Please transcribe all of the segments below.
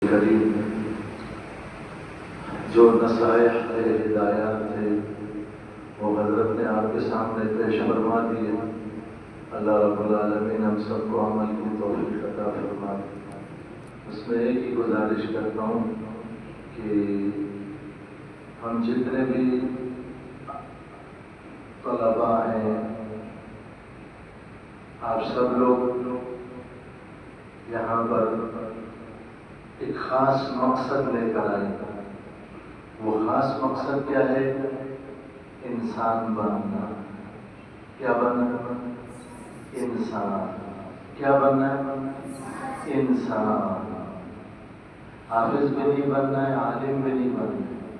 کریم جو نصائح تھے، ہدایات تھے، وہ حضرت نے آپ کے سامنے پیش فرما دیے۔ اللہ رب العالمین ہم سب کو عمل کی توفیق عطا فرمائے۔ اس میں ایک ہی گزارش کرتا ہوں کہ ہم جتنے بھی طلباء ہیں، آپ سب لوگ یہاں پر ایک خاص مقصد لے کر آئے۔ وہ خاص مقصد کیا ہے؟ انسان بننا۔ کیا بننا؟ انسان۔ کیا بننا ہے؟ انسان۔ حافظ بھی نہیں بننا ہے، عالم بھی نہیں بننا ہے۔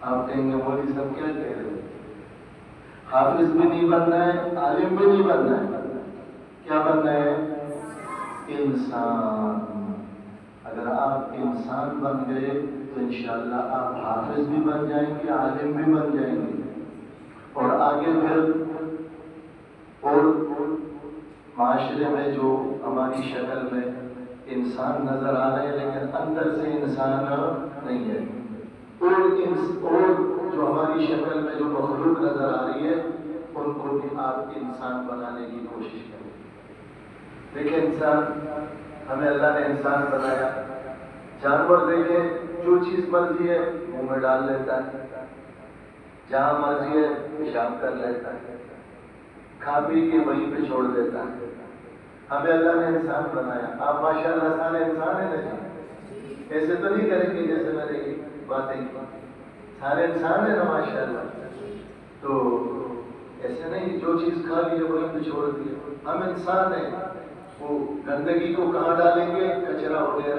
آپ کہیں گے مولوی صاحب کیا کہہ رہے ہیں؟ حافظ بھی نہیں بننا ہے، عالم بھی نہیں بننا ہے۔ کیا بننا ہے؟ انسان۔ اگر آپ انسان بن گئے تو انشاءاللہ آپ حافظ بھی بن جائیں گے، عالم بھی بن جائیں گے، اور آگے پھر اور معاشرے میں جو ہماری شکل میں انسان نظر آ رہے ہیں لیکن اندر سے انسان نہیں ہے، اور جو ہماری شکل میں جو مخلوق نظر آ رہی ہے ان کو بھی آپ انسان بنانے کی کوشش کریں۔ دیکھیں انسان، ہمیں اللہ نے انسان بنایا۔ جانور دیکھیں، جو چیز مرضی ہے منہ میں ڈال لیتا ہے، جہاں مرضی ہے پیشاب کر لیتا ہے، کھا پی کے وہیں پہ چھوڑ دیتا ہے۔ ہمیں اللہ نے انسان بنایا۔ آپ ماشاءاللہ سارے انسان ہیں نا جی؟ ایسے تو نہیں کریں گے جیسے میں نے باتیں کی، سارے انسان ہیں نا ماشاءاللہ؟ تو ایسے نہیں جو چیز کھا لی ہے وہیں پہ چھوڑ دی۔ ہم انسان ہیں، وہ گندگی کو کہاں ڈالیں گے؟ کچرا وغیرہ